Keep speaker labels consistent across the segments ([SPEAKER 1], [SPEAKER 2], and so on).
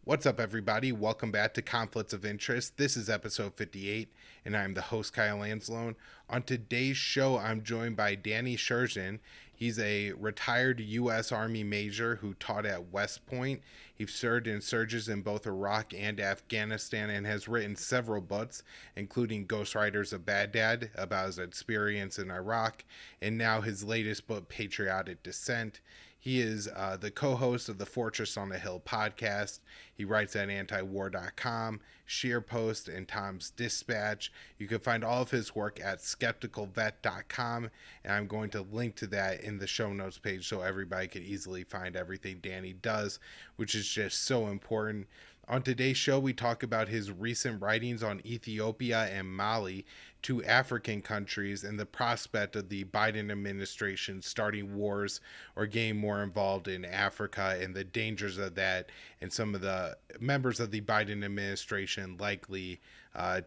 [SPEAKER 1] What's up, everybody? Welcome back to Conflicts of Interest. This is episode 58, and I'm the host, Kyle Anzalone. On today's show, I'm joined by Danny Sjursen. He's a retired U.S. Army major who taught at West Point. He served in surges in both Iraq and Afghanistan and has written several books, including Ghostwriters of Baghdad, about his experience in Iraq, and now his latest book, Patriotic Descent. He is the co host of the Fortress on the Hill podcast. He writes at antiwar.com, SheerPost, and Tom's Dispatch. You can find all of his work at skepticalvet.com, and I'm going to link to that in the show notes page so everybody can easily find everything Danny does, which is just so important. On today's show, we talk about his recent writings on Ethiopia and Mali, two African countries, and the prospect of the Biden administration starting wars or getting more involved in Africa and the dangers of that, and some of the members of the Biden administration likely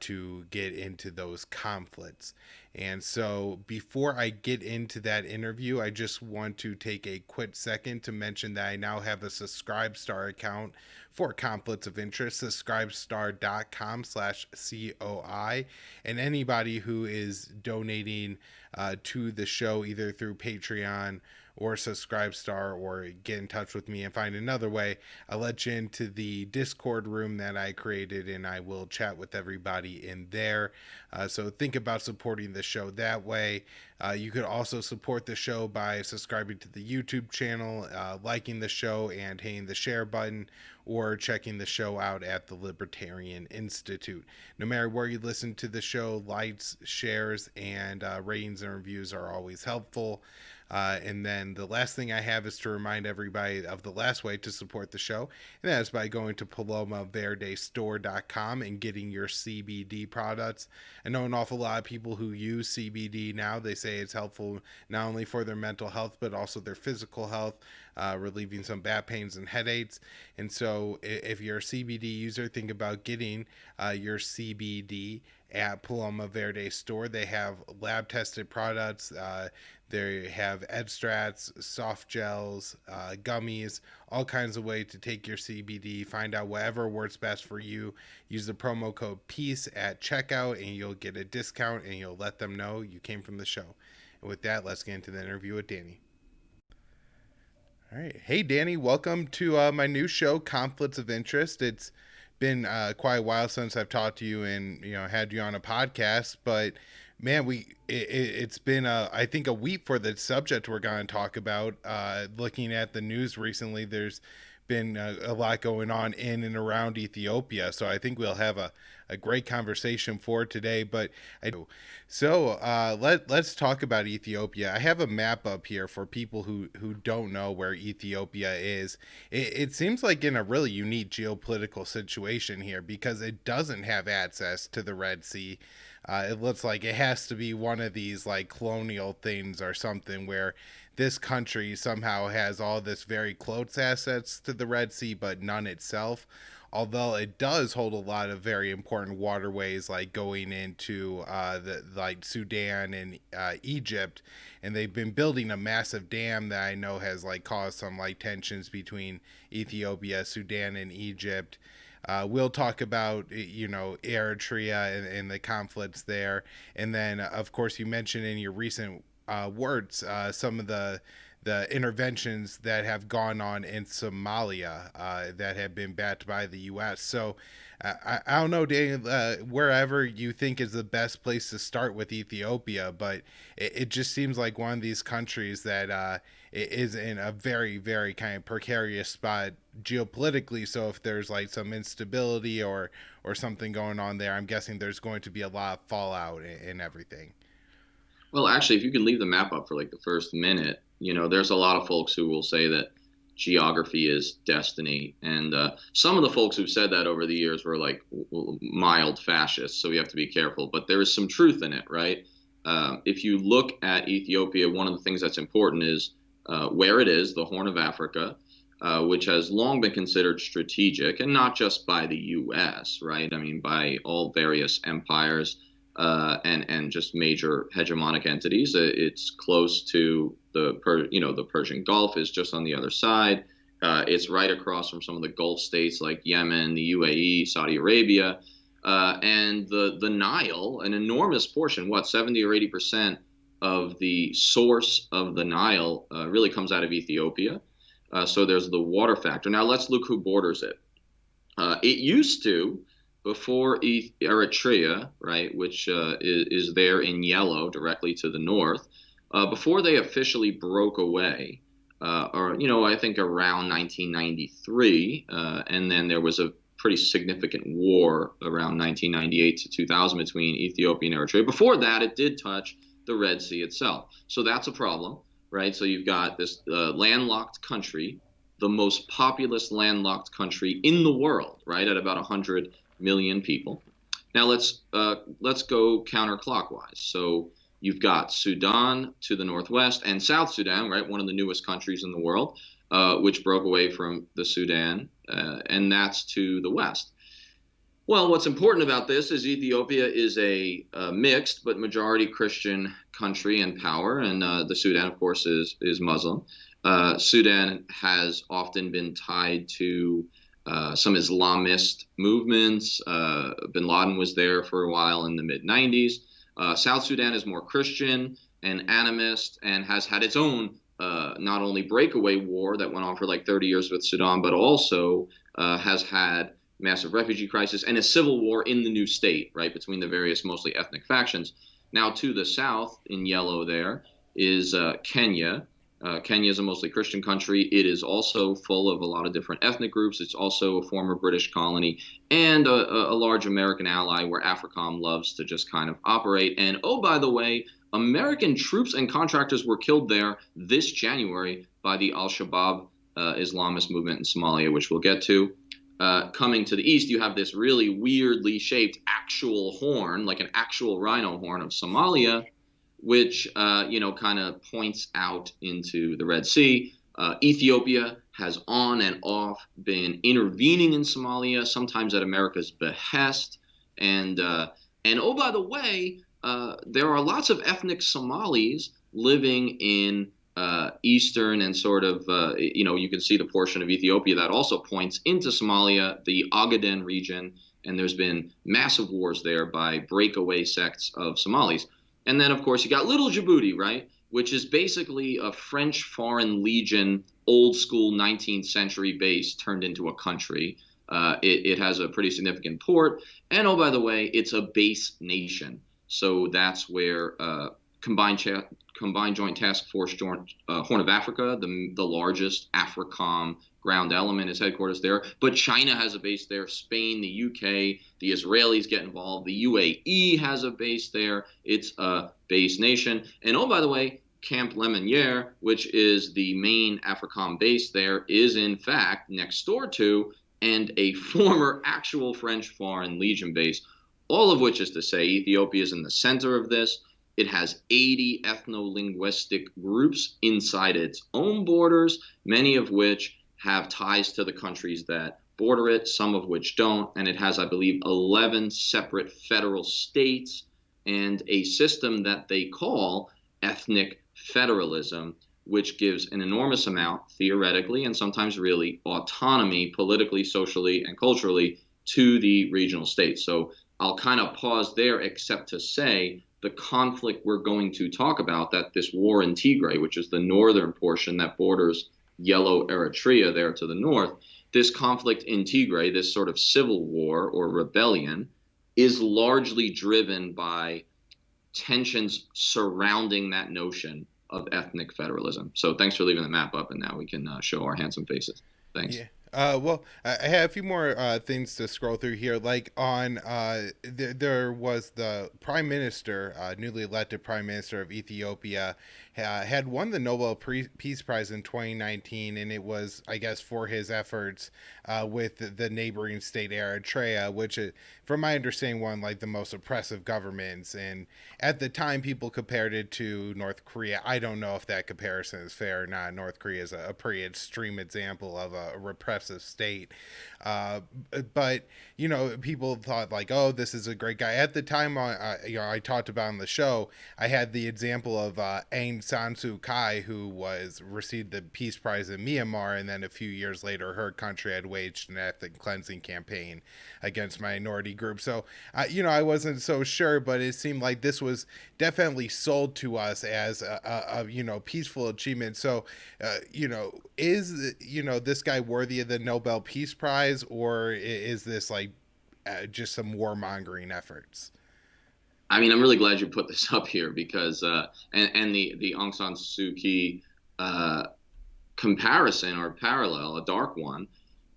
[SPEAKER 1] to get into those conflicts. And so, before I get into that interview, I just want to take a quick second to mention that I now have a Subscribestar account for Conflicts of Interest, subscribestar.com/COI. And anybody who is donating to the show, either through Patreon or Subscribestar, or get in touch with me and find another way, I'll let you into the Discord room that I created, and I will chat with everybody in there. So think about supporting the show that way. You could also support the show by subscribing to the YouTube channel, liking the show, and hitting the share button, or checking the show out at the Libertarian Institute. No matter where you listen to the show, likes, shares, and ratings and reviews are always helpful. And then the last thing I have is to remind everybody of the last way to support the show, and that is by going to PalomaVerdeStore.com and getting your CBD products. I know an awful lot of people who use CBD now. They say it's helpful not only for their mental health, but also their physical health, relieving some back pains and headaches. And so if you're a CBD user, think about getting your CBD at Paloma Verde Store. They have lab tested products. They have extracts, soft gels, gummies, all kinds of ways to take your CBD. Find out whatever works best for you. Use the promo code PEACE at checkout and you'll get a discount, and you'll let them know you came from the show. And with that, let's get into the interview with Danny. All right. Hey, Danny, welcome to my new show, Conflicts of Interest. It's been quite a while since I've talked to you and had you on a podcast, but man, it's been I think a week for the subject we're going to talk about. Looking at the news recently, there's been a lot going on in and around Ethiopia, so I think we'll have a great conversation for today. But let's talk about Ethiopia. I have a map up here for people who don't know where Ethiopia is. It seems like in a really unique geopolitical situation here because it doesn't have access to the Red Sea. It looks like it has to be one of these like colonial things or something where this country somehow has all this very close assets to the Red Sea, but none itself. Although it does hold a lot of very important waterways, like going into like Sudan and Egypt, and they've been building a massive dam that I know has like caused some like tensions between Ethiopia, Sudan, and Egypt. We'll talk about Eritrea and the conflicts there, and then of course you mentioned in your recent words some of the interventions that have gone on in Somalia that have been backed by the U.S. So I don't know, Daniel, wherever you think is the best place to start with Ethiopia, but it just seems like one of these countries that is in a very, very kind of precarious spot geopolitically. So if there's like some instability or something going on there, I'm guessing there's going to be a lot of fallout and everything.
[SPEAKER 2] Well, actually, if you can leave the map up for like the first minute, there's a lot of folks who will say that geography is destiny. And some of the folks who've said that over the years were like mild fascists, so we have to be careful. But there is some truth in it, right? If you look at Ethiopia, one of the things that's important is where it is, the Horn of Africa, which has long been considered strategic, and not just by the U.S., right? I mean, by all various empires and just major hegemonic entities. It's close to the Persian Gulf is just on the other side. It's right across from some of the Gulf states like Yemen, the UAE, Saudi Arabia, and the Nile, an enormous portion, 70 or 80% of the source of the Nile really comes out of Ethiopia. So there's the water factor. Now let's look who borders it. It used to, before Eritrea, right, which is there in yellow directly to the north, before they officially broke away, or I think around 1993, and then there was a pretty significant war around 1998 to 2000 between Ethiopia and Eritrea. Before that, it did touch the Red Sea itself, so that's a problem, right? So you've got this landlocked country, the most populous landlocked country in the world, right, at about 100 million people. Now let's go counterclockwise. So you've got Sudan to the northwest and South Sudan, right, one of the newest countries in the world, which broke away from the Sudan, and that's to the west. Well, what's important about this is Ethiopia is a mixed but majority Christian country and power, and the Sudan, of course, is Muslim. Sudan has often been tied to some Islamist movements. Bin Laden was there for a while in the mid-90s. South Sudan is more Christian and animist and has had its own not only breakaway war that went on for like 30 years with Sudan, but also has had massive refugee crisis and a civil war in the new state, right, between the various mostly ethnic factions. Now to the south, in yellow there, is Kenya. Kenya is a mostly Christian country. It is also full of a lot of different ethnic groups. It's also a former British colony and a large American ally where AFRICOM loves to just kind of operate. And oh, by the way, American troops and contractors were killed there this January by the Al-Shabaab Islamist movement in Somalia, which we'll get to. Coming to the east, you have this really weirdly shaped actual horn, like an actual rhino horn of Somalia, which, kind of points out into the Red Sea. Ethiopia has on and off been intervening in Somalia, sometimes at America's behest. And oh, by the way, there are lots of ethnic Somalis living in eastern and sort of, you can see the portion of Ethiopia that also points into Somalia, the Ogaden region, and there's been massive wars there by breakaway sects of Somalis. And then, of course, you got Little Djibouti, right, which is basically a French Foreign Legion, old school 19th century base turned into a country. It has a pretty significant port. And, oh, by the way, it's a base nation. So that's where Combined Joint Task Force Horn of Africa, the largest AFRICOM ground element, is headquarters there. But China has a base there. Spain, the UK, the Israelis get involved. The UAE has a base there. It's a base nation. And oh, by the way, Camp Lemonnier, which is the main AFRICOM base there, is in fact next door to and a former actual French Foreign Legion base. All of which is to say Ethiopia is in the center of this. It has 80 ethno-linguistic groups inside its own borders, many of which have ties to the countries that border it, some of which don't. And it has, I believe, 11 separate federal states and a system that they call ethnic federalism, which gives an enormous amount, theoretically, and sometimes really, autonomy politically, socially, and culturally to the regional states. So I'll kind of pause there, except to say the conflict we're going to talk about, that this war in Tigray, which is the northern portion that borders yellow Eritrea there to the north, this conflict in Tigray, this sort of civil war or rebellion, is largely driven by tensions surrounding that notion of ethnic federalism. So thanks for leaving the map up, and now we can show our handsome faces. Thanks.
[SPEAKER 1] Yeah. Well, I have a few more things to scroll through here. Like on, there was the Prime Minister, newly elected Prime Minister of Ethiopia, had won the Nobel Peace Prize in 2019, and it was, I guess, for his efforts with the neighboring state Eritrea, which, from my understanding, one like the most oppressive governments. And at the time, people compared it to North Korea. I don't know if that comparison is fair or not. North Korea is a pretty extreme example of a repressive oppressive state. Uh, but people thought like, oh, this is a great guy. At the time, I talked about on the show, I had the example of Aung San Suu Kyi, who was received the Peace Prize in Myanmar, and then a few years later, her country had waged an ethnic cleansing campaign against minority groups. So, I wasn't so sure, but it seemed like this was definitely sold to us as a peaceful achievement. So, is this guy worthy of the Nobel Peace Prize, or is this like just some warmongering efforts?
[SPEAKER 2] I mean, I'm really glad you put this up here because and the Aung San Suu Kyi uh, comparison or parallel, a dark one,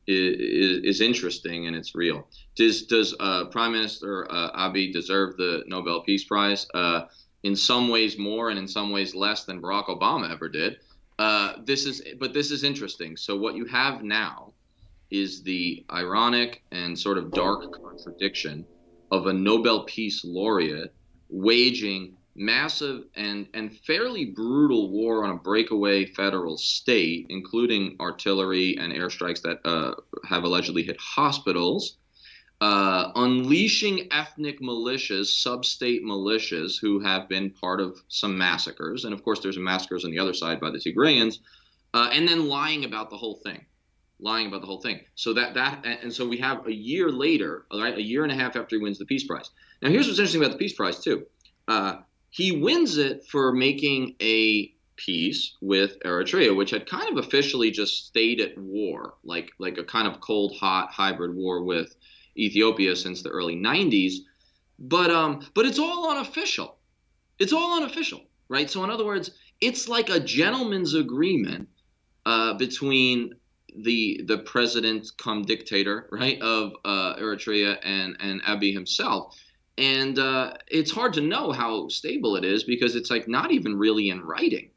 [SPEAKER 2] is interesting and it's real. Does Prime Minister Abiy deserve the Nobel Peace Prize? In some ways more, and in some ways less than Barack Obama ever did. This is interesting. So what you have now is the ironic and sort of dark contradiction of a Nobel Peace Laureate waging massive and fairly brutal war on a breakaway federal state, including artillery and airstrikes that have allegedly hit hospitals, unleashing ethnic militias, sub-state militias who have been part of some massacres. And of course, there's massacres on the other side by the Tigrayans, and then lying about the whole thing. So and so we have a year later, all right, a year and a half after he wins the Peace Prize. Now, here's what's interesting about the Peace Prize too. He wins it for making a peace with Eritrea, which had kind of officially just stayed at war, like a kind of cold, hot hybrid war with Ethiopia since the early 90s. But it's all unofficial. It's all unofficial, right? So in other words, it's like a gentleman's agreement between the president come dictator, right, of Eritrea and Abiy himself. And it's hard to know how stable it is because it's like not even really in writing.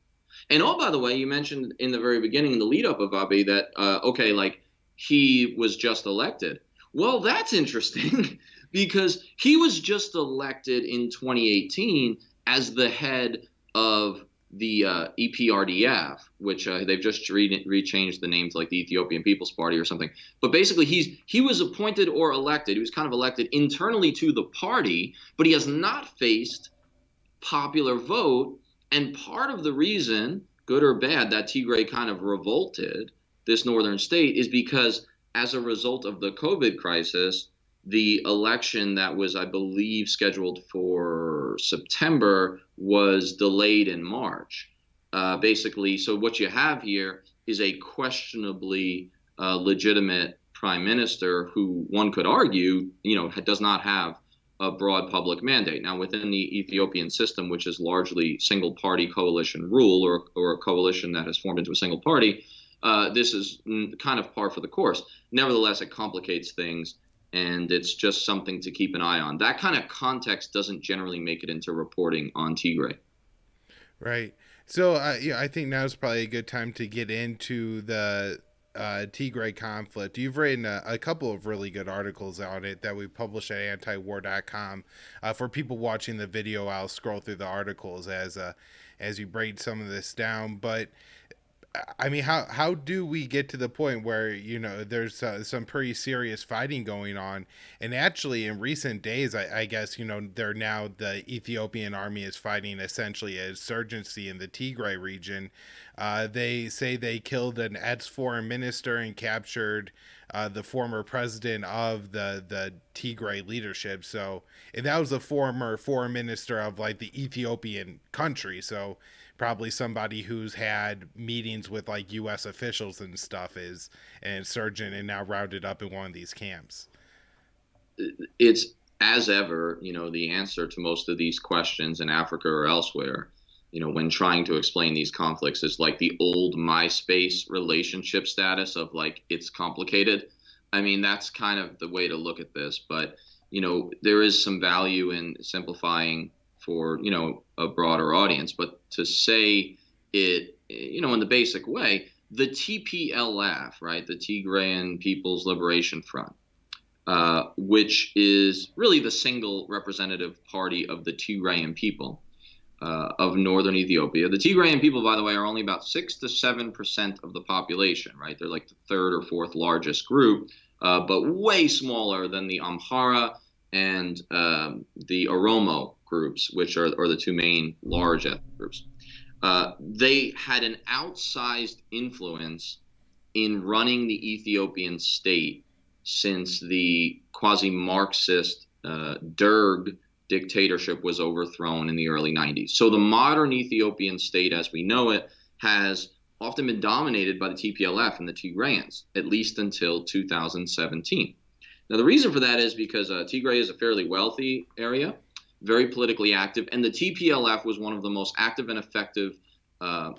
[SPEAKER 2] And oh, by the way, you mentioned in the very beginning, in the lead up of Abiy, that okay, like he was just elected. Well, that's interesting because he was just elected in 2018 as the head of the EPRDF, which they've just rechanged the name to like the Ethiopian People's Party or something. But basically, he was appointed or elected. He was kind of elected internally to the party, but he has not faced popular vote. And part of the reason, good or bad, that Tigray kind of revolted, this northern state, is because as a result of the COVID crisis, the election that was, I believe, scheduled for September was delayed in March. Basically, so what you have here is a questionably legitimate prime minister who one could argue, does not have a broad public mandate. Now, within the Ethiopian system, which is largely single-party coalition rule or a coalition that has formed into a single party, this is kind of par for the course. Nevertheless, it complicates things, and it's just something to keep an eye on. That kind of context doesn't generally make it into reporting on Tigray.
[SPEAKER 1] Right. So I think now is probably a good time to get into the Tigray conflict. You've written a couple of really good articles on it that we publish at antiwar.com. For people watching the video, I'll scroll through the articles as you break some of this down. But I mean, how do we get to the point where there's some pretty serious fighting going on? And actually, in recent days, I guess they're now the Ethiopian army is fighting essentially an insurgency in the Tigray region. They say they killed an ex-foreign minister and captured the former president of the Tigray leadership. So, and that was the former foreign minister of like the Ethiopian country. So probably somebody who's had meetings with like U.S. officials and stuff is an insurgent and now rounded up in one of these camps.
[SPEAKER 2] It's as ever, the answer to most of these questions in Africa or elsewhere, when trying to explain these conflicts is like the old MySpace relationship status of like, it's complicated. I mean, that's kind of the way to look at this, but, there is some value in simplifying for, a broader audience, but to say it, in the basic way, the TPLF, right, the Tigrayan People's Liberation Front, which is really the single representative party of the Tigrayan people, of northern Ethiopia. The Tigrayan people, by the way, are only about 6 to 7% of the population, right? They're like the third or fourth largest group, but way smaller than the Amhara and the Oromo groups, which are the two main large ethnic groups. They had an outsized influence in running the Ethiopian state since the quasi-Marxist Derg dictatorship was overthrown in the early 90s. So the modern Ethiopian state as we know it has often been dominated by the TPLF and the Tigrayans, at least until 2017. Now, the reason for that is because Tigray is a fairly wealthy area, very politically active, and the TPLF was one of the most active and effective uh,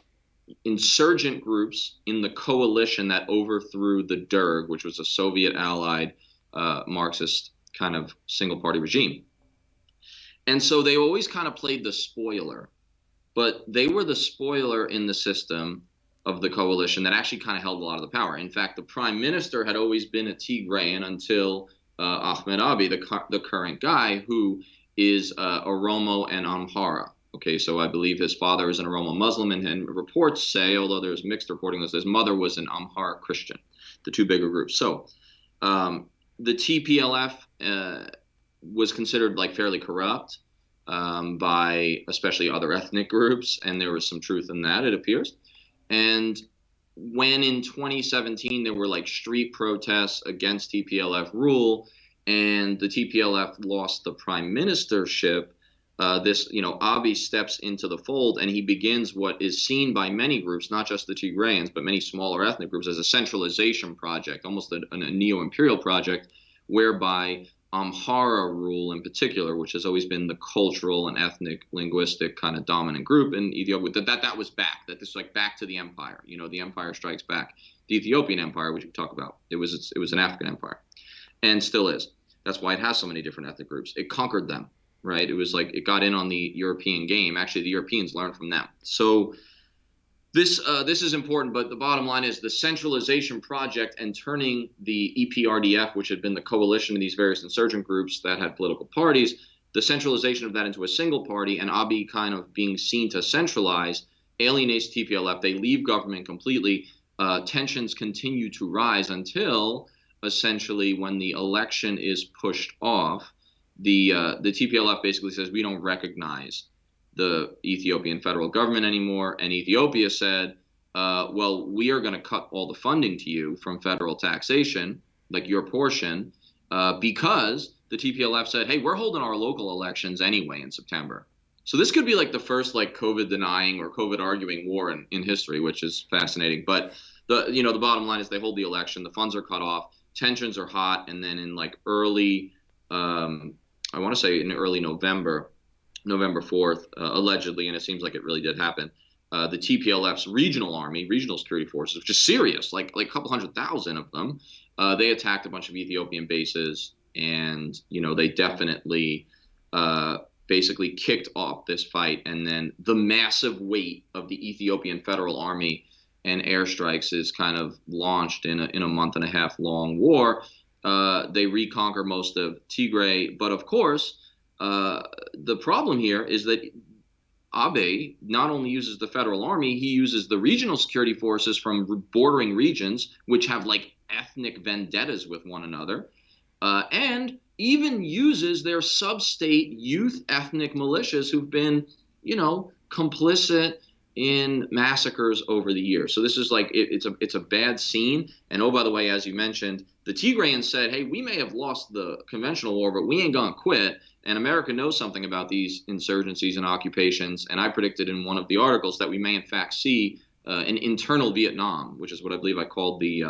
[SPEAKER 2] insurgent groups in the coalition that overthrew the Derg, which was a Soviet allied Marxist kind of single party regime. And so they always kind of played the spoiler, but they were the spoiler in the system of the coalition that actually kind of held a lot of the power. In fact, the prime minister had always been a Tigrayan until Ahmed Abiy, the current guy, who is Oromo and Amhara. Okay, so I believe his father is an Oromo Muslim, and reports say, although there's mixed reporting, that his mother was an Amhara Christian, the two bigger groups. So the TPLF was considered like fairly corrupt by especially other ethnic groups, and there was some truth in that, it appears. And when in 2017 there were like street protests against TPLF rule, and the TPLF lost the prime ministership, Abiy steps into the fold, and he begins what is seen by many groups, not just the Tigrayans, but many smaller ethnic groups, as a centralization project, almost a neo-imperial project, whereby Amhara rule in particular, which has always been the cultural and ethnic linguistic kind of dominant group in Ethiopia, that was back, that this is like back to the empire. The empire strikes back. The Ethiopian empire, which we talk about, it was an African empire, and still is. That's why it has so many different ethnic groups. It conquered them, right? It was like it got in on the European game. Actually, the Europeans learned from them. So this is important, but the bottom line is the centralization project and turning the EPRDF, which had been the coalition of these various insurgent groups that had political parties, the centralization of that into a single party, and Abiy kind of being seen to centralize, alienates TPLF. They leave government completely. Tensions continue to rise until essentially when the election is pushed off, the TPLF basically says we don't recognize the Ethiopian federal government anymore, and Ethiopia said, well, we are going to cut all the funding to you from federal taxation, like your portion, because the TPLF said, hey, we're holding our local elections anyway in September. So this could be like the first like COVID denying or COVID arguing war in history, which is fascinating. But the bottom line is they hold the election, the funds are cut off, tensions are hot, and then in like early, I want to say in early November 4th, allegedly, and it seems like it really did happen, the TPLF's regional army, regional security forces, which is serious, like a couple 100,000 of them, they attacked a bunch of Ethiopian bases, and they definitely basically kicked off this fight. And then the massive weight of the Ethiopian Federal Army and airstrikes is kind of launched in a month and a half long war. They reconquer most of Tigray, but of course, the problem here is that Abiy not only uses the federal army, he uses the regional security forces from bordering regions, which have like ethnic vendettas with one another, and even uses their sub-state youth ethnic militias who've been, complicit in massacres over the years. So this is like it's a bad scene. And oh, by the way, as you mentioned, the Tigrayans said, hey, we may have lost the conventional war, but we ain't gonna quit. And America knows something about these insurgencies and occupations. And I predicted in one of the articles that we may in fact see an internal Vietnam, which is what I believe I called the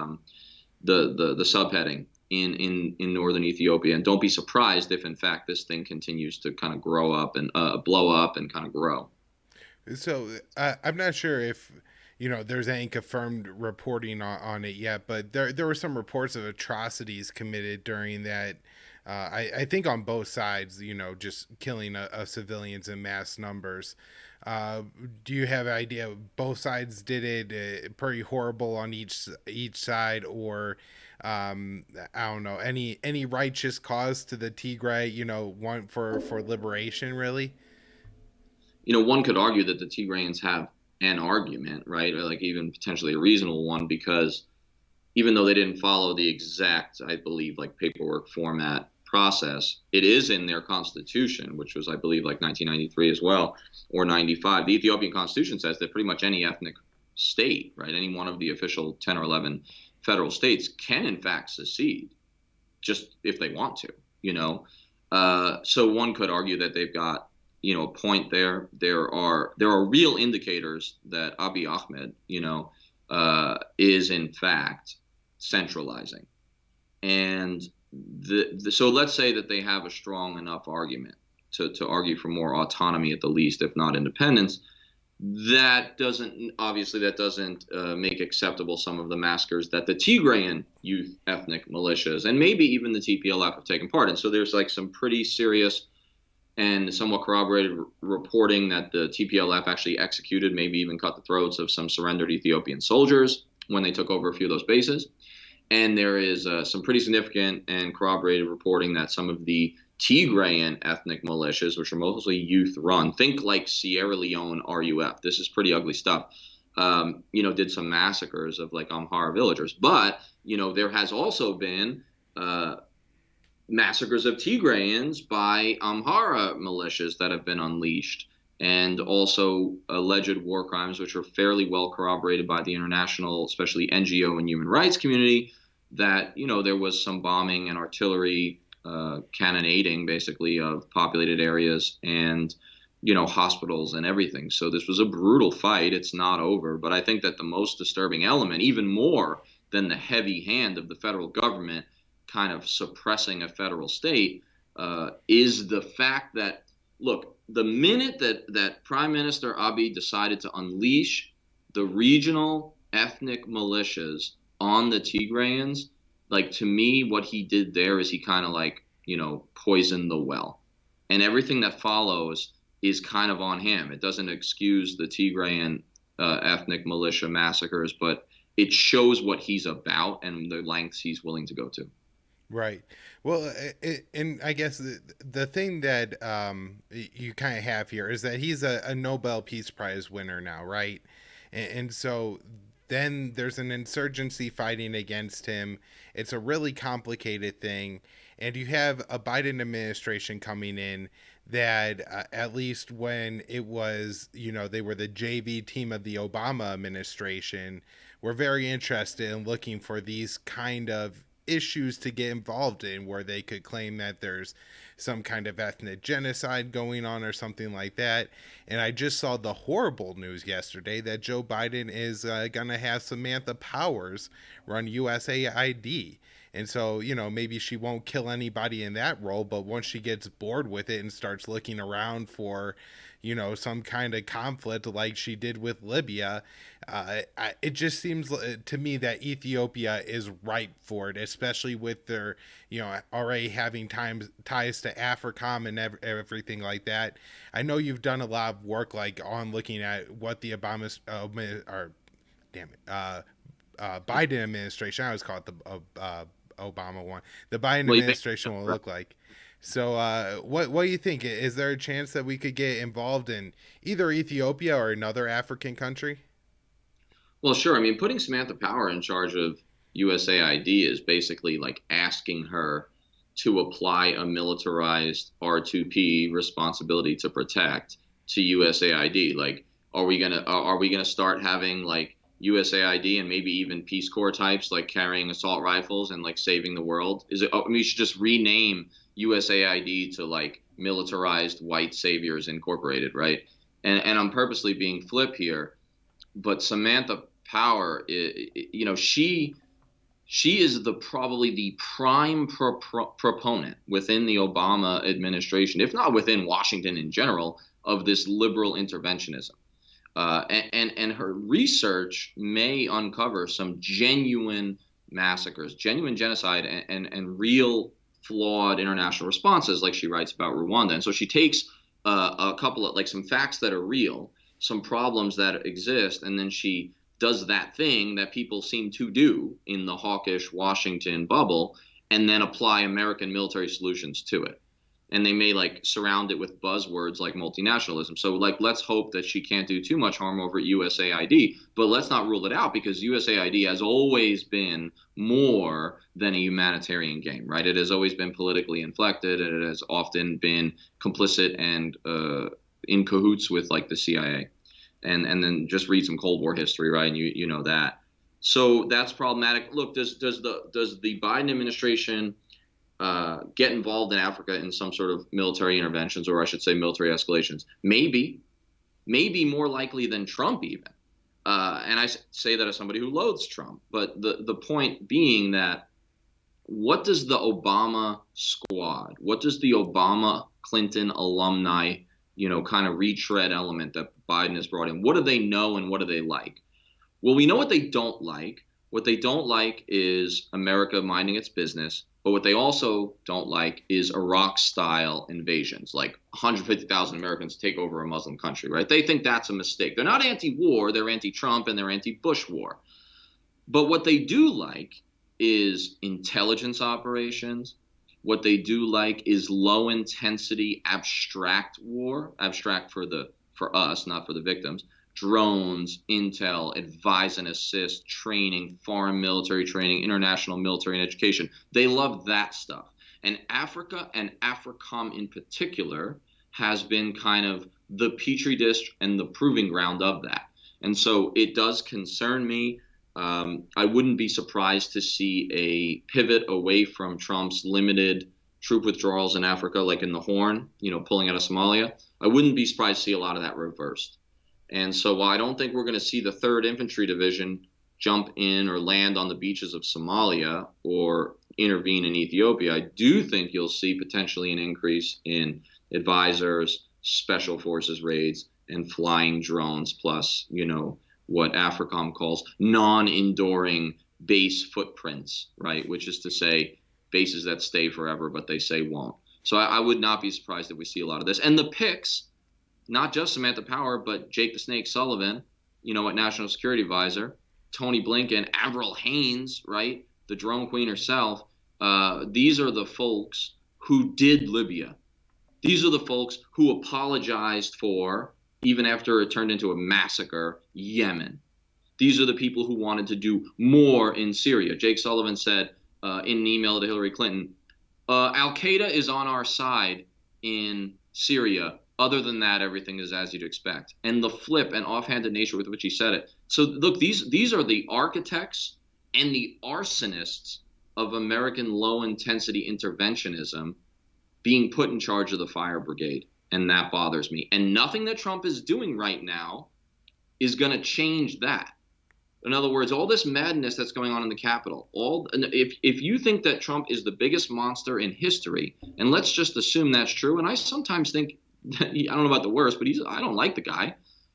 [SPEAKER 2] subheading in northern Ethiopia. And don't be surprised if in fact this thing continues to kind of grow up and blow up and kind of grow.
[SPEAKER 1] So I'm not sure if there's any confirmed reporting on it yet, but there were some reports of atrocities committed during that. I think on both sides, just killing civilians in mass numbers. Do you have an idea? Both sides did it pretty horrible on each side, or I don't know, any righteous cause to the Tigray, want for liberation really?
[SPEAKER 2] one could argue that the Tigrayans have an argument, right? Or like even potentially a reasonable one, because even though they didn't follow the exact, I believe, like paperwork format process, it is in their constitution, which was, I believe, like 1993 as well, or 95. The Ethiopian constitution says that pretty much any ethnic state, right, any one of the official 10 or 11 federal states can, in fact, secede, just if they want to, you know. So one could argue that they've got, a point there. There are real indicators that Abiy Ahmed, is in fact centralizing. And so let's say that they have a strong enough argument to argue for more autonomy at the least, if not independence. That doesn't make acceptable some of the massacres that the Tigrayan youth ethnic militias and maybe even the TPLF have taken part in. So there's like some pretty serious and somewhat corroborated reporting that the TPLF actually executed, maybe even cut the throats of some surrendered Ethiopian soldiers when they took over a few of those bases. And there is some pretty significant and corroborated reporting that some of the Tigrayan ethnic militias, which are mostly youth-run, think like Sierra Leone RUF. This is pretty ugly stuff. Did some massacres of like Amhara villagers, but there has also been massacres of Tigrayans by Amhara militias that have been unleashed, and also alleged war crimes, which are fairly well corroborated by the international, especially NGO and human rights community, that there was some bombing and artillery cannonading basically of populated areas and hospitals and everything. So this was a brutal fight. It's not over, but I think that the most disturbing element, even more than the heavy hand of the federal government kind of suppressing a federal state, is the fact that, look, the minute that Prime Minister Abiy decided to unleash the regional ethnic militias on the Tigrayans, like, to me, what he did there is he kind of like, poisoned the well. And everything that follows is kind of on him. It doesn't excuse the Tigrayan ethnic militia massacres, but it shows what he's about and the lengths he's willing to go to.
[SPEAKER 1] Right. Well, and I guess the thing that you kind of have here is that he's a Nobel Peace Prize winner now, right? And so then there's an insurgency fighting against him. It's a really complicated thing. And you have a Biden administration coming in that, at least when it was, they were the JV team of the Obama administration, were very interested in looking for these kind of issues to get involved in, where they could claim that there's some kind of ethnic genocide going on or something like that. And I just saw the horrible news yesterday that Joe Biden is going to have Samantha Powers run USAID. And so, maybe she won't kill anybody in that role, but once she gets bored with it and starts looking around for, some kind of conflict like she did with Libya, it just seems to me that Ethiopia is ripe for it, especially with their, already having ties to AFRICOM and everything like that. I know you've done a lot of work like on looking at what the Biden administration, I always call it the Obama one, the Biden
[SPEAKER 2] Well,
[SPEAKER 1] administration will look like. So what do you think? Is there a chance that we could get involved in either Ethiopia or another African country?
[SPEAKER 2] Well, sure. I mean, putting Samantha Power in charge of USAID is basically like asking her to apply a militarized R2P responsibility to protect to USAID. Like, are we gonna start having like USAID and maybe even Peace Corps types like carrying assault rifles and like saving the world? Is it? I mean, you should just rename USAID to like Militarized White Saviors Incorporated, right? And I'm purposely being flip here, but Samantha Power, she is probably the prime proponent within the Obama administration, if not within Washington in general, of this liberal interventionism. And her research may uncover some genuine massacres, genuine genocide, and real flawed international responses, like she writes about Rwanda. And so she takes a couple of like some facts that are real, some problems that exist, and then she does that thing that people seem to do in the hawkish Washington bubble, and then apply American military solutions to it. and they may like surround it with buzzwords like multinationalism. So like, let's hope that she can't do too much harm over at USAID, but let's not rule it out, because USAID has always been more than a humanitarian game, right? It has always been politically inflected, and it has often been complicit and in cahoots with like the CIA. And then just read some Cold War history, right? And you know that. So that's problematic. Look, does the Biden administration get involved in Africa in some sort of military interventions, or I should say military escalations? Maybe more likely than Trump even. And I say that as somebody who loathes Trump. But the point being that, what does the Obama squad, what does the Obama Clinton alumni, kind of retread element that Biden has brought in, what do they know and what do they like? Well, we know what they don't like. What they don't like is America minding its business. But what they also don't like is Iraq-style invasions, like 150,000 Americans take over a Muslim country, right? They think that's a mistake. They're not anti-war, they're anti-Trump, and they're anti-Bush war. But what they do like is intelligence operations. What they do like is low-intensity abstract war, abstract for us, not for the victims. Drones, intel, advise and assist, training, foreign military training, international military and education. They love that stuff. And Africa, and AFRICOM in particular, has been kind of the petri dish and the proving ground of that. And so it does concern me. I wouldn't be surprised to see a pivot away from Trump's limited troop withdrawals in Africa, like in the Horn, pulling out of Somalia. I wouldn't be surprised to see a lot of that reversed. And so while I don't think we're going to see the 3rd Infantry Division jump in or land on the beaches of Somalia or intervene in Ethiopia, I do think you'll see potentially an increase in advisors, special forces raids, and flying drones, plus, what AFRICOM calls non-enduring base footprints, right? Which is to say bases that stay forever, but they say won't. So I would not be surprised if we see a lot of this. And the picks, not just Samantha Power, but Jake the Snake Sullivan, at National Security Advisor, Tony Blinken, Avril Haines, right? The drone queen herself. These are the folks who did Libya. These are the folks who apologized for, even after it turned into a massacre, Yemen. These are the people who wanted to do more in Syria. Jake Sullivan said in an email to Hillary Clinton, Al-Qaeda is on our side in Syria. Other than that, everything is as you'd expect. And the flip and offhanded nature with which he said it. So look, these are the architects and the arsonists of American low-intensity interventionism being put in charge of the fire brigade. And that bothers me. And nothing that Trump is doing right now is going to change that. In other words, all this madness that's going on in the Capitol, if you think that Trump is the biggest monster in history, and let's just assume that's true, and I sometimes think, I don't know about the worst, but I don't like the guy.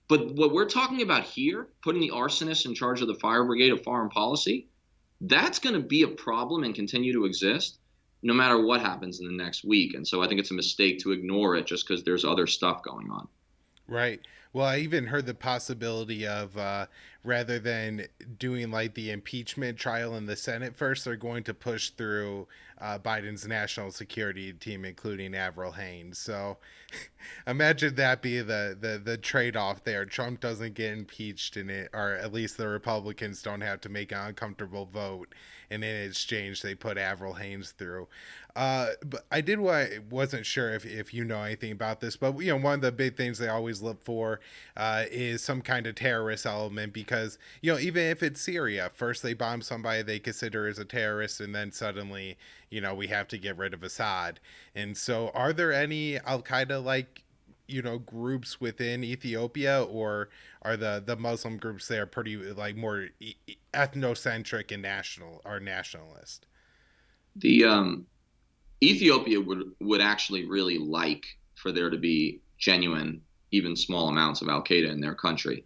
[SPEAKER 2] But what we're talking about here, putting the arsonists in charge of the fire brigade of foreign policy, that's going to be a problem and continue to exist no matter what happens in the next week. And so I think it's a mistake to ignore it just because there's other stuff going on.
[SPEAKER 1] Right. Well, I even heard the possibility of rather than doing like the impeachment trial in the Senate first, they're going to push through Biden's national security team, including Avril Haines. So imagine that be the trade-off there. Trump doesn't get impeached in it, or at least the Republicans don't have to make an uncomfortable vote. And in exchange, they put Avril Haines through. But wasn't sure if you know anything about this, but one of the big things they always look for is some kind of terrorist element, because even if it's Syria, first they bomb somebody they consider as a terrorist, and then suddenly we have to get rid of Assad. And so, are there any Al Qaeda like groups within Ethiopia, or are the Muslim groups there pretty like more ethnocentric and nationalist?
[SPEAKER 2] The Ethiopia would actually really like for there to be genuine, even small amounts of Al-Qaeda in their country.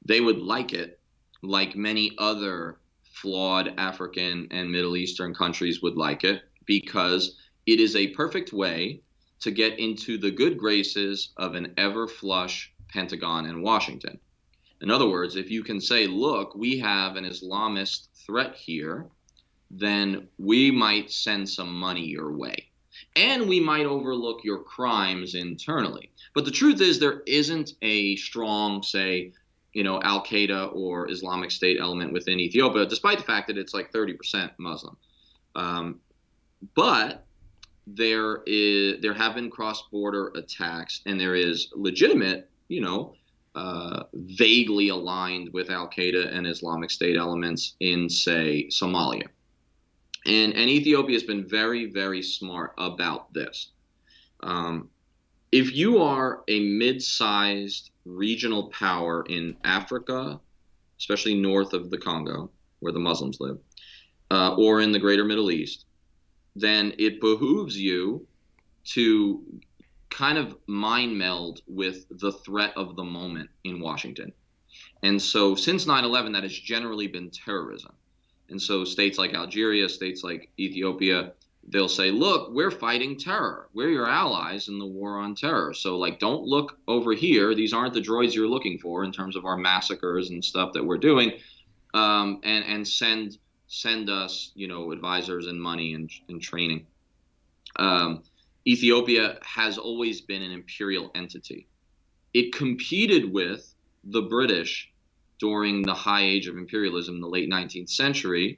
[SPEAKER 2] They would like it, like many other flawed African and Middle Eastern countries would like it, because it is a perfect way to get into the good graces of an ever-flush Pentagon and Washington. In other words, if you can say, look, we have an Islamist threat here, then we might send some money your way. and we might overlook your crimes internally. But the truth is, there isn't a strong, say, Al Qaeda or Islamic State element within Ethiopia, despite the fact that it's like 30% Muslim. Um, but there have been cross-border attacks, and there is legitimate, vaguely aligned with Al Qaeda and Islamic State elements in, say, Somalia. And Ethiopia has been very, very smart about this. Um, if you are a mid-sized regional power in Africa, especially north of the Congo, where the Muslims live, or in the greater Middle East, then it behooves you to kind of mind meld with the threat of the moment in Washington. And so since 9/11, that has generally been terrorism. And so states like Algeria, states like Ethiopia, they'll say, look, we're fighting terror. We're your allies in the war on terror. So, like, don't look over here. These aren't the droids you're looking for in terms of our massacres and stuff that we're doing. And send us, advisors and money and training. Ethiopia has always been an imperial entity. It competed with the British during the high age of imperialism in the late 19th century,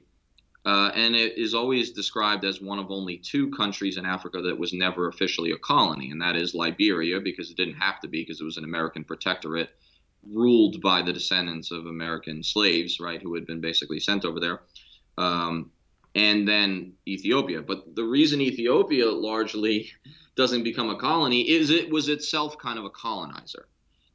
[SPEAKER 2] and it is always described as one of only two countries in Africa that was never officially a colony, and that is Liberia, because it didn't have to be, because it was an American protectorate ruled by the descendants of American slaves, right, who had been basically sent over there. And then Ethiopia. But the reason Ethiopia largely doesn't become a colony is it was itself kind of a colonizer.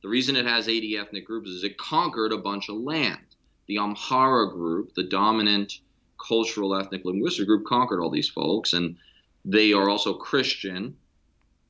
[SPEAKER 2] The reason it has 80 ethnic groups is it conquered a bunch of land. The Amhara group, the dominant cultural, ethnic, linguistic group, conquered all these folks, and they are also Christian,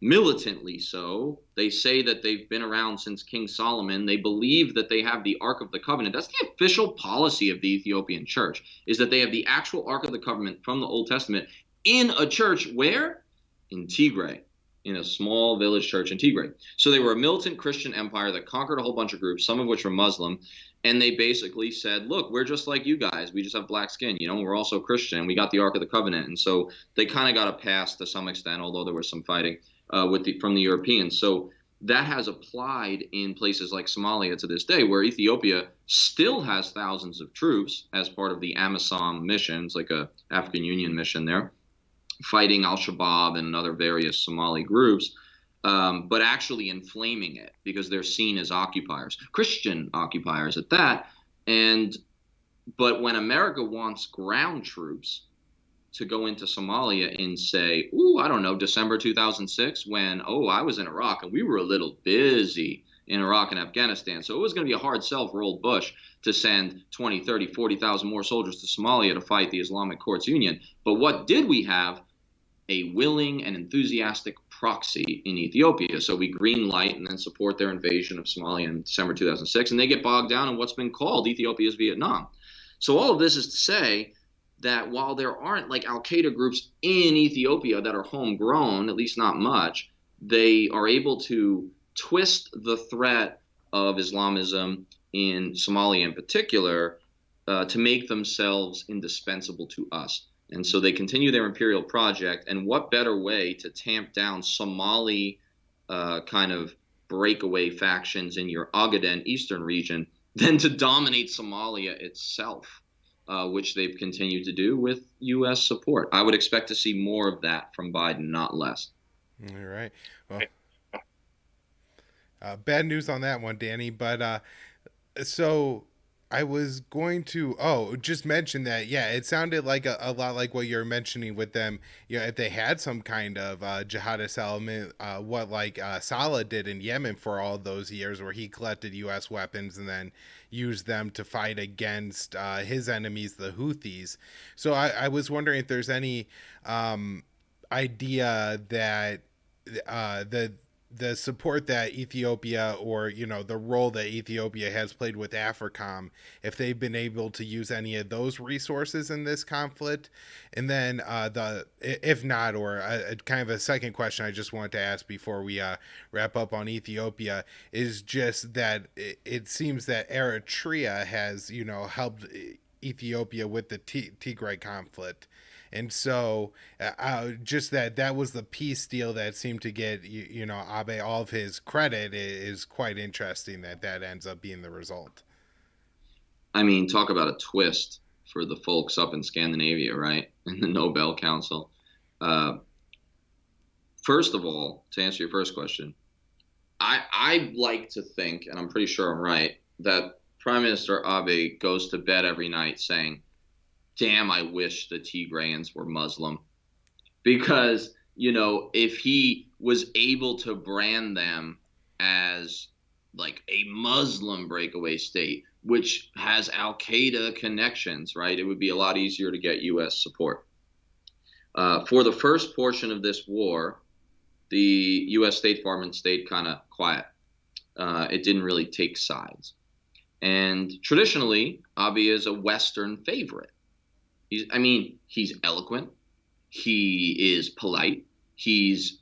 [SPEAKER 2] militantly so. They say that they've been around since King Solomon. They believe that they have the Ark of the Covenant. That's the official policy of the Ethiopian church, is that they have the actual Ark of the Covenant from the Old Testament in a church where? In Tigray, in a small village church in Tigray. So they were a militant Christian empire that conquered a whole bunch of groups, some of which were Muslim, and they basically said, look, we're just like you guys. We just have black skin, we're also Christian. We got the Ark of the Covenant. And so they kind of got a pass to some extent, although there was some fighting from the Europeans. So that has applied in places like Somalia to this day, where Ethiopia still has thousands of troops as part of the AMISOM mission. It's like a African Union mission there, fighting al-Shabaab and other various Somali groups, but actually inflaming it because they're seen as occupiers, Christian occupiers at that. But when America wants ground troops to go into Somalia in, say, I don't know, December 2006, when, I was in Iraq and we were a little busy in Iraq and Afghanistan. So it was going to be a hard sell for old Bush to send 20, 30, 40,000 more soldiers to Somalia to fight the Islamic Courts Union. But what did we have? A willing and enthusiastic proxy in Ethiopia. So we green light and then support their invasion of Somalia in December 2006, and they get bogged down in what's been called Ethiopia's Vietnam. So all of this is to say that while there aren't like Al-Qaeda groups in Ethiopia that are homegrown, at least not much, they are able to twist the threat of Islamism in Somalia in particular to make themselves indispensable to us. And so they continue their imperial project. And what better way to tamp down Somali kind of breakaway factions in your Ogaden eastern region than to dominate Somalia itself? Which they've continued to do with U.S. support. I would expect to see more of that from Biden, not less.
[SPEAKER 1] All right. Well, bad news on that one, Danny. But so I was going to just mention that. Yeah, it sounded like a lot like what you're mentioning with them. If they had some kind of jihadist element, what like Saleh did in Yemen for all those years, where he collected U.S. weapons and then used them to fight against his enemies, the Houthis. So I was wondering if there's any idea that the support that Ethiopia, or the role that Ethiopia has played with AFRICOM, if they've been able to use any of those resources in this conflict. And then if not, or kind of a second question I just wanted to ask before we wrap up on Ethiopia, is just that it seems that Eritrea has helped Ethiopia with the Tigray conflict. And so just that was the peace deal that seemed to get Abe all of his credit is quite interesting that ends up being the result.
[SPEAKER 2] I mean, talk about a twist for the folks up in Scandinavia, right? In the Nobel Council. Uh, First of all, to answer your first question, I like to think, and I'm pretty sure I'm right, that Prime Minister Abe goes to bed every night saying, damn, I wish the Tigrayans were Muslim. Because, if he was able to brand them as like a Muslim breakaway state, which has Al Qaeda connections, right, it would be a lot easier to get U.S. support. For the first portion of this war, the U.S. State Department stayed kind of quiet. It didn't really take sides. And traditionally, Abiy is a Western favorite. He's eloquent. He is polite. He's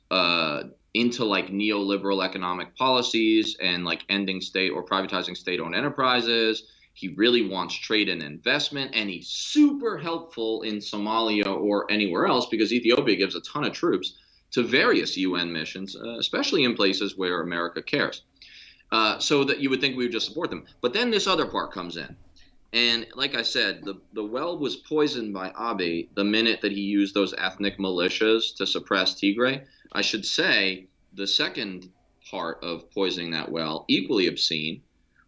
[SPEAKER 2] into like neoliberal economic policies and like ending state or privatizing state-owned enterprises. He really wants trade and investment, and he's super helpful in Somalia or anywhere else because Ethiopia gives a ton of troops to various UN missions, especially in places where America cares. So that you would think we would just support them. But then this other part comes in. And like I said, the well was poisoned by Abiy the minute that he used those ethnic militias to suppress Tigray. I should say the second part of poisoning that well, equally obscene,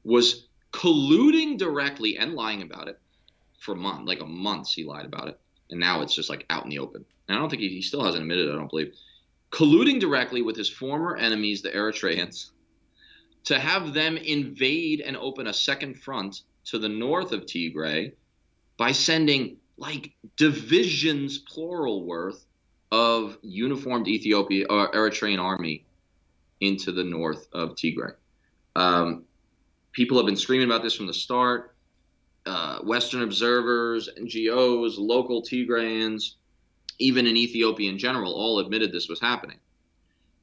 [SPEAKER 2] was colluding directly and lying about it for months he lied about it. And now it's just like out in the open. And I don't think he still hasn't admitted it, I don't believe. Colluding directly with his former enemies, the Eritreans, to have them invade and open a second front to the north of Tigray by sending like divisions, plural worth, of uniformed Ethiopia or Eritrean army into the north of Tigray. People have been screaming about this from the start. Western observers, NGOs, local Tigrayans, even in Ethiopia in general, all admitted this was happening.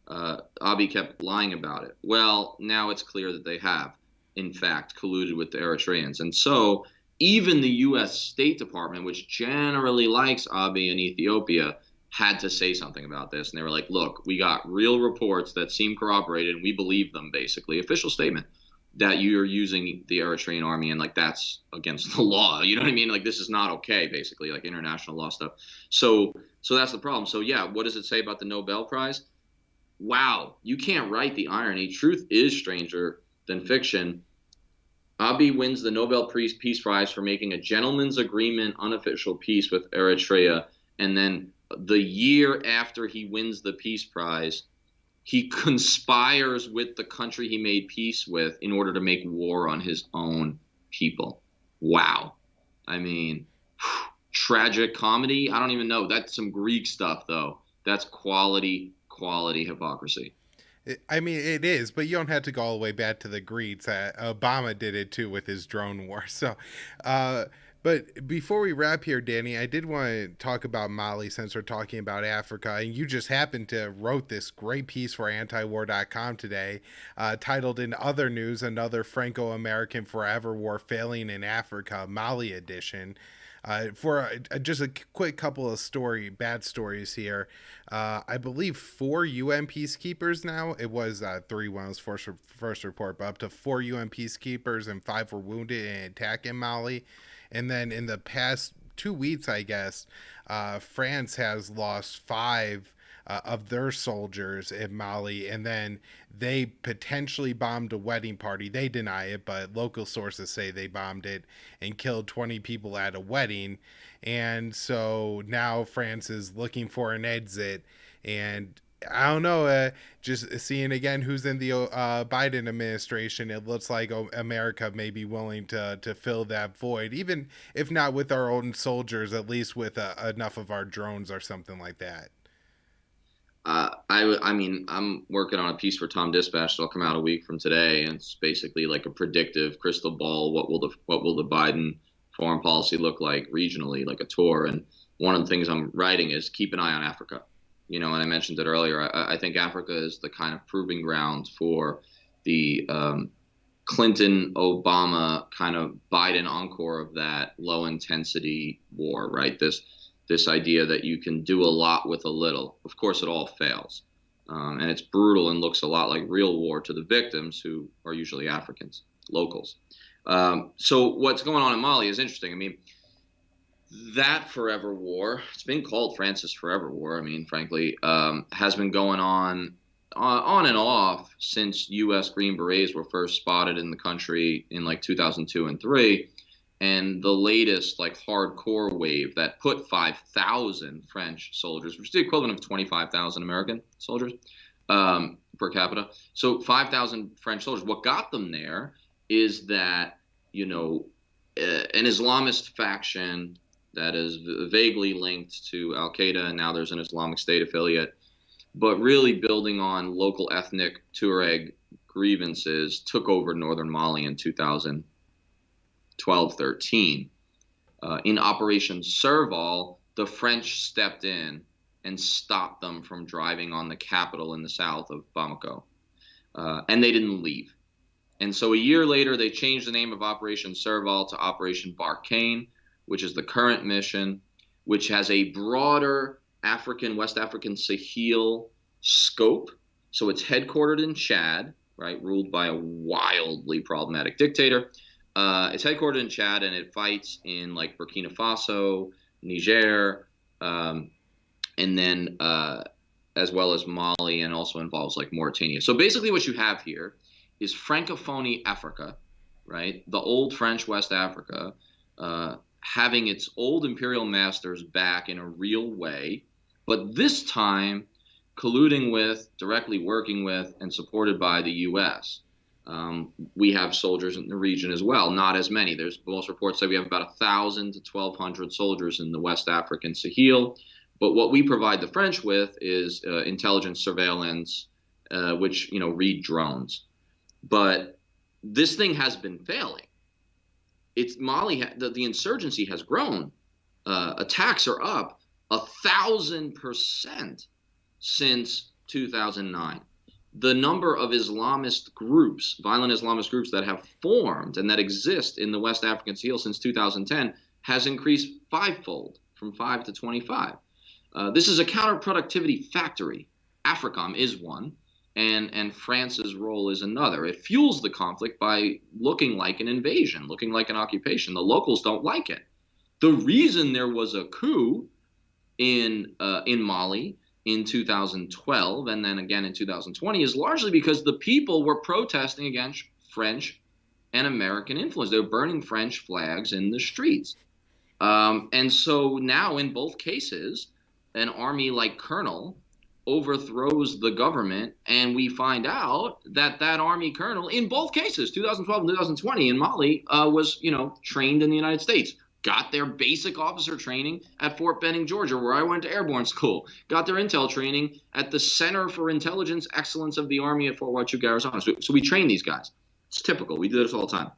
[SPEAKER 2] Abiy kept lying about it. Well, now it's clear that they have, in fact, colluded with the Eritreans. And so even the U.S. State Department, which generally likes Abiy and Ethiopia, had to say something about this. And they were like, look, we got real reports that seem corroborated, and we believe them, basically. Official statement that you're using the Eritrean army, and like that's against the law. You know what I mean? Like this is not okay, basically, like international law stuff. So that's the problem. So yeah, what does it say about the Nobel Prize? Wow, you can't write the irony. Truth is stranger than fiction. Abiy wins the Nobel Peace Prize for making a gentleman's agreement unofficial peace with Eritrea. And then the year after he wins the Peace Prize, he conspires with the country he made peace with in order to make war on his own people. Wow. I mean, tragic comedy? I don't even know. That's some Greek stuff, though. That's quality hypocrisy.
[SPEAKER 1] I mean, it is, but you don't have to go all the way back to the Greeks. Obama did it too with his drone war. So, but before we wrap here, Danny, I did want to talk about Mali since we're talking about Africa. And you just happened to wrote this great piece for antiwar.com today, titled "In Other News, Another Franco-American Forever War Failing in Africa, Mali Edition." For just a quick couple of bad stories here. I believe 4 UN peacekeepers now. It was 3 when it was first report, but up to 4 UN peacekeepers and 5 were wounded in an attack in Mali. And then in the past 2 weeks, I guess, France has lost 5 of their soldiers in Mali, and then they potentially bombed a wedding party. They deny it, but local sources say they bombed it and killed 20 people at a wedding. And so now France is looking for an exit, and I don't know, just seeing again who's in the Biden administration, it looks like America may be willing to fill that void, even if not with our own soldiers, at least with enough of our drones or something like that.
[SPEAKER 2] I mean, I'm working on a piece for Tom Dispatch that'll come out a week from today, and it's basically like a predictive crystal ball. What will the Biden foreign policy look like regionally, like a tour? And one of the things I'm writing is keep an eye on Africa. And I mentioned it earlier. I think Africa is the kind of proving ground for the Clinton, Obama kind of Biden encore of that low intensity war, right? This this idea that you can do a lot with a little. Of course, it all fails. And it's brutal and looks a lot like real war to the victims, who are usually Africans, locals. So what's going on in Mali is interesting. I mean, that forever war, it's been called France's forever war, I mean, frankly, has been going on and off since U.S. Green Berets were first spotted in the country in like 2002 and 3. And the latest like hardcore wave that put 5,000 French soldiers, which is the equivalent of 25,000 American soldiers per capita. So 5,000 French soldiers. What got them there is that, an Islamist faction that is vaguely linked to Al-Qaeda, and now there's an Islamic State affiliate, but really building on local ethnic Tuareg grievances, took over northern Mali in 2012-13. In Operation Serval, the French stepped in and stopped them from driving on the capital in the south of Bamako. And they didn't leave. And so a year later, they changed the name of Operation Serval to Operation Barkhane, which is the current mission, which has a broader West African Sahel scope. So it's headquartered in Chad, right, ruled by a wildly problematic dictator. It's headquartered in Chad, and it fights in like Burkina Faso, Niger, and then as well as Mali, and also involves like Mauritania. So basically what you have here is Francophonie Africa, right? The old French West Africa, having its old imperial masters back in a real way, but this time colluding with, directly working with, and supported by the U.S. We have soldiers in the region as well, not as many. There's most reports say we have about 1,000 to 1,200 soldiers in the West African Sahel. But what we provide the French with is intelligence, surveillance, which, read drones. But this thing has been failing. It's Mali, the insurgency has grown. Attacks are up 1,000% since 2009. The number of Islamist groups, violent Islamist groups that have formed and that exist in the West African Sahel since 2010 has increased fivefold, from 5 to 25. This is a counterproductivity factory. AFRICOM is one, and France's role is another. It fuels the conflict by looking like an invasion, looking like an occupation. The locals don't like it. The reason there was a coup in Mali in 2012 and then again in 2020 is largely because the people were protesting against French and American influence. They were burning French flags in the streets. And so now in both cases, an army like colonel overthrows the government, and we find out that army colonel, in both cases, 2012 and 2020 in Mali, was trained in the United States. Got their basic officer training at Fort Benning, Georgia, where I went to airborne school. Got their intel training at the Center for Intelligence Excellence of the Army at Fort Huachuca, Arizona. So we train these guys. It's typical. We do this all the time.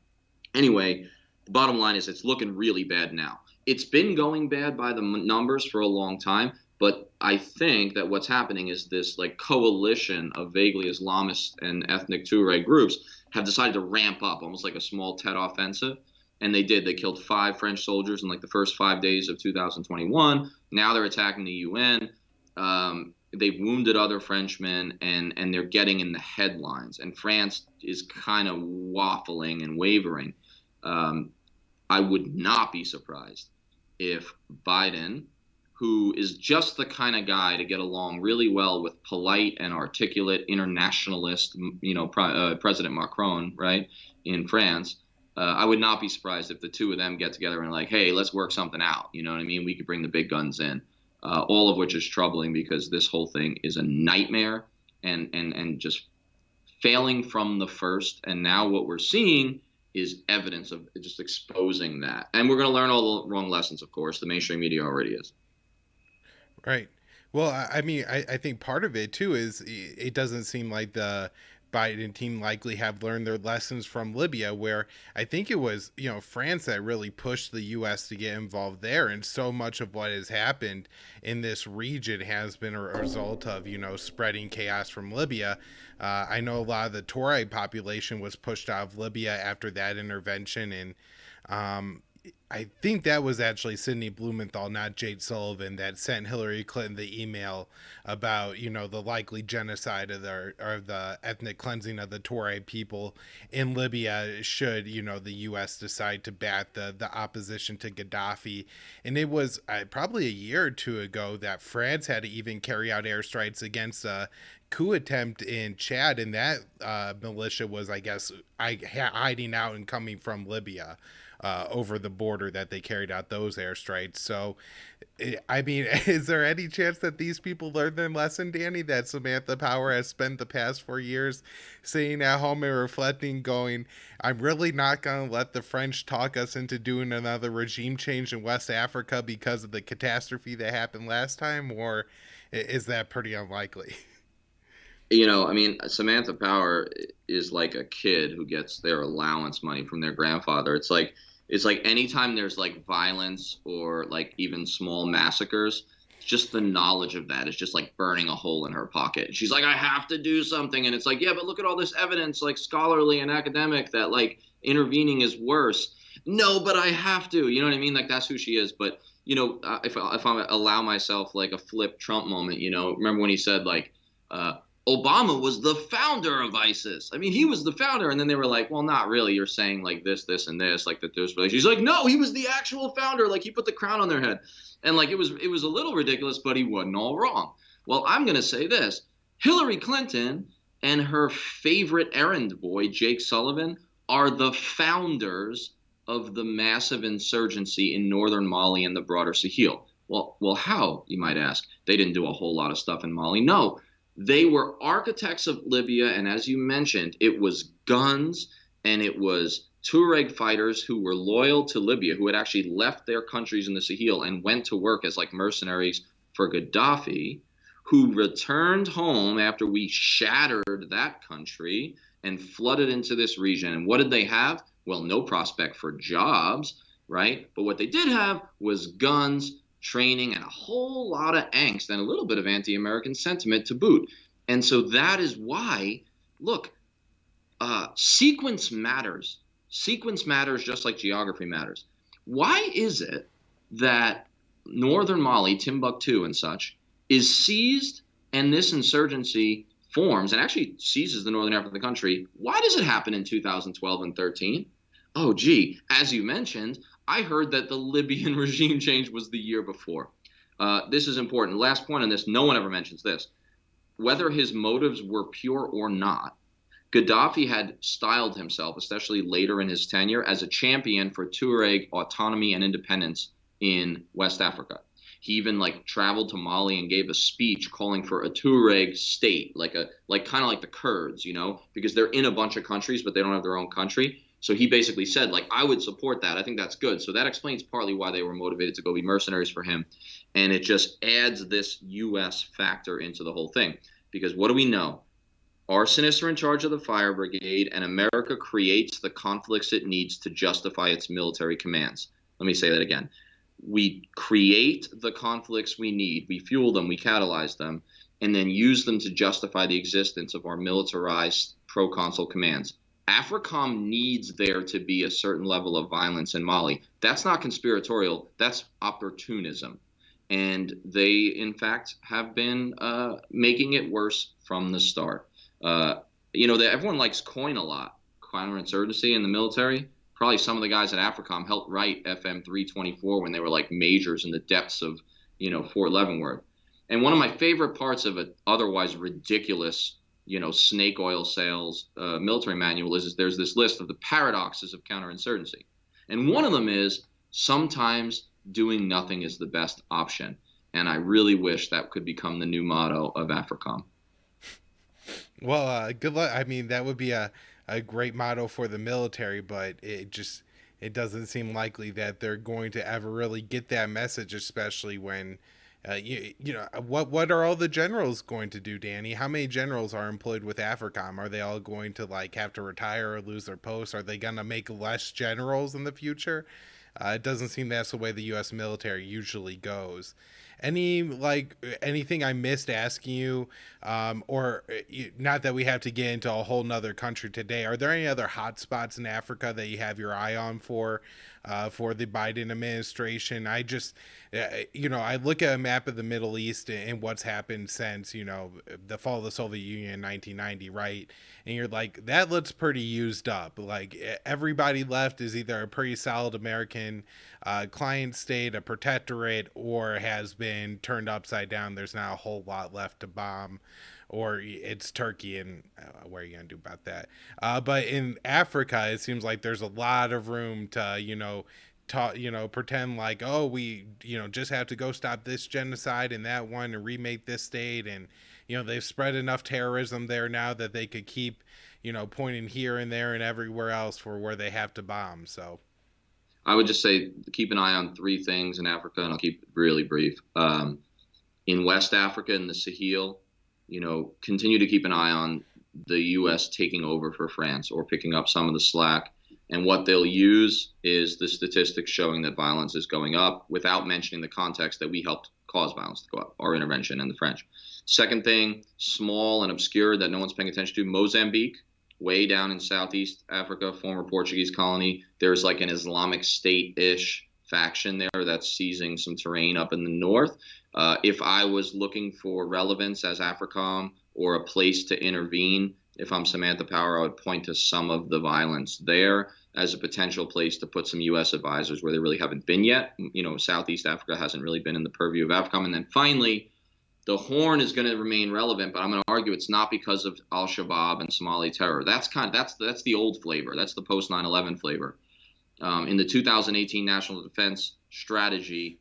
[SPEAKER 2] Anyway, the bottom line is it's looking really bad now. It's been going bad by the numbers for a long time, but I think that what's happening is this like coalition of vaguely Islamist and ethnic Tuareg groups have decided to ramp up, almost like a small Tet offensive. And they did. They killed 5 French soldiers in like the first 5 days of 2021. Now they're attacking the UN. They've wounded other Frenchmen, and they're getting in the headlines. And France is kind of waffling and wavering. I would not be surprised if Biden, who is just the kind of guy to get along really well with polite and articulate internationalist, President Macron, right, in France, I would not be surprised if the two of them get together and like, hey, let's work something out. You know what I mean? We could bring the big guns in, all of which is troubling because this whole thing is a nightmare and just failing from the first. And now what we're seeing is evidence of just exposing that. And we're going to learn all the wrong lessons, of course. The mainstream media already is.
[SPEAKER 1] Right. Well, I mean, I think part of it, too, is it doesn't seem like the Biden team likely have learned their lessons from Libya, where I think it was, France that really pushed the U.S. to get involved there. And so much of what has happened in this region has been a result of, spreading chaos from Libya. I know a lot of the Tuareg population was pushed out of Libya after that intervention. And, I think that was actually Sidney Blumenthal, not Jake Sullivan, that sent Hillary Clinton the email about, the likely genocide of the ethnic cleansing of the Tuareg people in Libya should, the U.S. decide to back the opposition to Gaddafi. And it was probably a year or two ago that France had to even carry out airstrikes against a coup attempt in Chad, and that militia was, I guess, hiding out and coming from Libya. Over the border that they carried out those airstrikes. So, I mean, is there any chance that these people learned their lesson, Danny? That Samantha Power has spent the past 4 years sitting at home and reflecting, going, I'm really not going to let the French talk us into doing another regime change in West Africa because of the catastrophe that happened last time? Or is that pretty unlikely?
[SPEAKER 2] I mean, Samantha Power is like a kid who gets their allowance money from their grandfather. It's like anytime there's like violence or like even small massacres, just the knowledge of that is just like burning a hole in her pocket. She's like, I have to do something. And it's like, yeah, but look at all this evidence, like scholarly and academic, that like intervening is worse. No, but I have to. You know what I mean? Like that's who she is. But if I allow myself like a flip Trump moment, remember when he said like, Obama was the founder of ISIS. I mean, he was the founder. And then they were like, well, not really. You're saying like this, and this, like that there's relations. He's like, no, he was the actual founder. Like he put the crown on their head. And like it was a little ridiculous, but he wasn't all wrong. Well, I'm going to say this. Hillary Clinton and her favorite errand boy, Jake Sullivan, are the founders of the massive insurgency in northern Mali and the broader Sahel. Well, how, you might ask? They didn't do a whole lot of stuff in Mali. No. They were architects of Libya, and as you mentioned, it was guns and it was Tuareg fighters who were loyal to Libya, who had actually left their countries in the Sahel and went to work as like mercenaries for Gaddafi, who returned home after we shattered that country and flooded into this region. And what did they have? Well, no prospect for jobs, right? But what they did have was guns, training, and a whole lot of angst and a little bit of anti-American sentiment to boot. And so that is why, look, sequence matters. Sequence matters just like geography matters. Why is it that northern Mali, Timbuktu and such, is seized and this insurgency forms and actually seizes the northern half of the country? Why does it happen in 2012 and 13? Oh, gee, as you mentioned, I heard that the Libyan regime change was the year before. This is important. Last point on this, no one ever mentions this. Whether his motives were pure or not, Gaddafi had styled himself, especially later in his tenure, as a champion for Tuareg autonomy and independence in West Africa. He even like traveled to Mali and gave a speech calling for a Tuareg state, like kind of like the Kurds, because they're in a bunch of countries, but they don't have their own country. So he basically said, like, I would support that. I think that's good. So that explains partly why they were motivated to go be mercenaries for him. And it just adds this U.S. factor into the whole thing. Because what do we know? Arsonists are in charge of the fire brigade, and America creates the conflicts it needs to justify its military commands. Let me say that again. We create the conflicts we need. We fuel them. We catalyze them. And then use them to justify the existence of our militarized proconsul commands. AFRICOM needs there to be a certain level of violence in Mali. That's not conspiratorial. That's opportunism. And they, in fact, have been making it worse from the start. Everyone likes COIN a lot, counterinsurgency in the military. Probably some of the guys at AFRICOM helped write FM 324 when they were like majors in the depths of, Fort Leavenworth. And one of my favorite parts of an otherwise ridiculous snake oil sales military manual is there's this list of the paradoxes of counterinsurgency. And one of them is sometimes doing nothing is the best option. And I really wish that could become the new motto of AFRICOM.
[SPEAKER 1] Well, good luck. I mean, that would be a great motto for the military, but it doesn't seem likely that they're going to ever really get that message, especially when what are all the generals going to do, Danny? How many generals are employed with AFRICOM? Are they all going to like have to retire or lose their posts? Are they going to make less generals in the future? It doesn't seem that's the way the U.S. military usually goes. Any like anything I missed asking you, or not that we have to get into a whole nother country today. Are there any other hot spots in Africa that you have your eye on for the Biden administration? I just, I look at a map of the Middle East and what's happened since, the fall of the Soviet Union in 1990, right? And you're like, that looks pretty used up. Like everybody left is either a pretty solid American client state, a protectorate, or has been turned upside down. There's not a whole lot left to bomb, or it's Turkey, and what are you gonna do about that? But in Africa, it seems like there's a lot of room to, pretend like, oh, we, just have to go stop this genocide and that one and remake this state. And, they've spread enough terrorism there now that they could keep, pointing here and there and everywhere else for where they have to bomb. So
[SPEAKER 2] I would just say keep an eye on three things in Africa, and I'll keep it really brief. In West Africa, in the Sahel, continue to keep an eye on the U.S. taking over for France or picking up some of the slack. And what they'll use is the statistics showing that violence is going up without mentioning the context that we helped cause violence to go up, our intervention and the French. Second thing, small and obscure that no one's paying attention to, Mozambique, way down in Southeast Africa, former Portuguese colony. There's like an Islamic State-ish faction there that's seizing some terrain up in the north. If I was looking for relevance as AFRICOM or a place to intervene, if I'm Samantha Power, I would point to some of the violence there as a potential place to put some U.S. advisors where they really haven't been yet. Southeast Africa hasn't really been in the purview of AFRICOM. And then finally, the Horn is going to remain relevant, but I'm going to argue it's not because of Al-Shabaab and Somali terror. That's the old flavor. That's the post 9/11 flavor. In the 2018 National Defense Strategy,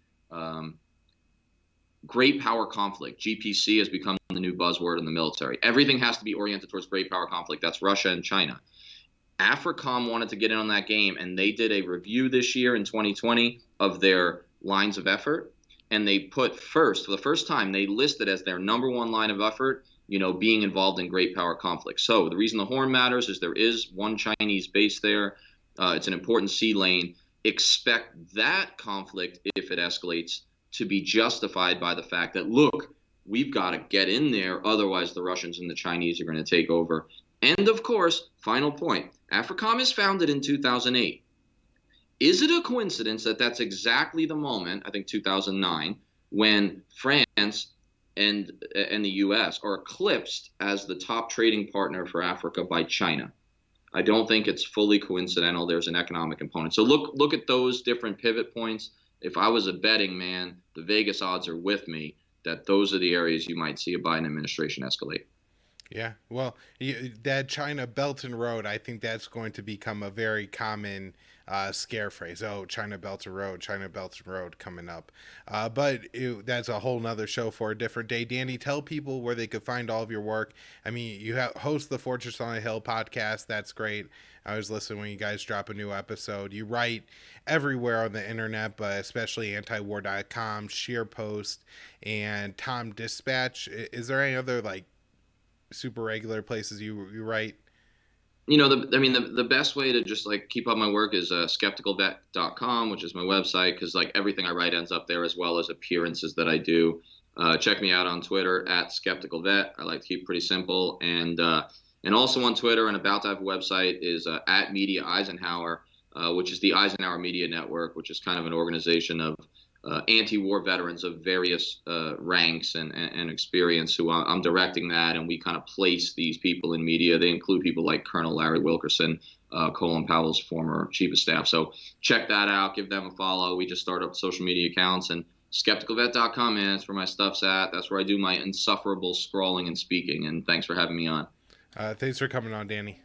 [SPEAKER 2] great power conflict, GPC, has become the new buzzword in the military. Everything has to be oriented towards great power conflict. That's Russia and China. AFRICOM wanted to get in on that game, and they did a review this year in 2020 of their lines of effort. And they put for the first time, they listed as their number one line of effort, being involved in great power conflict. So the reason the Horn matters is there is one Chinese base there. It's an important sea lane. Expect that conflict, if it escalates, to be justified by the fact that, look, we've got to get in there. Otherwise, the Russians and the Chinese are going to take over. And of course, final point, AFRICOM is founded in 2008. Is it a coincidence that that's exactly the moment, I think 2009, when France and the U.S. are eclipsed as the top trading partner for Africa by China? I don't think it's fully coincidental. There's an economic component. So look at those different pivot points. If I was a betting man, the Vegas odds are with me that those are the areas you might see a Biden administration escalate.
[SPEAKER 1] Yeah, well, that China Belt and Road, I think that's going to become a very common scare phrase. Oh, China Belt and Road coming up. But that's a whole nother show for a different day. Danny, tell people where they could find all of your work. I mean, you host the Fortress on a Hill podcast. That's great. I was listening when you guys drop a new episode. You write everywhere on the internet, but especially antiwar.com, SheerPost, and Tom Dispatch. Is there any other super regular places you write?
[SPEAKER 2] The best way to just keep up my work is skepticalvet.com, which is my website, because everything I write ends up there, as well as appearances that I do. Check me out on Twitter at skepticalvet. I like to keep it pretty simple. And also on Twitter and about to have a website is at Media Eisenhower, which is the Eisenhower Media Network, which is kind of an organization of anti-war veterans of various ranks and experience who I'm directing that, and we kind of place these people in media. They include people like Colonel Larry Wilkerson, Colin Powell's former chief of staff. So check that out. Give them a follow. We just started up social media accounts, and skepticalvet.com, man, that's where my stuff's at. That's where I do my insufferable scrawling and speaking, and thanks for having me on.
[SPEAKER 1] Thanks for coming on, Danny.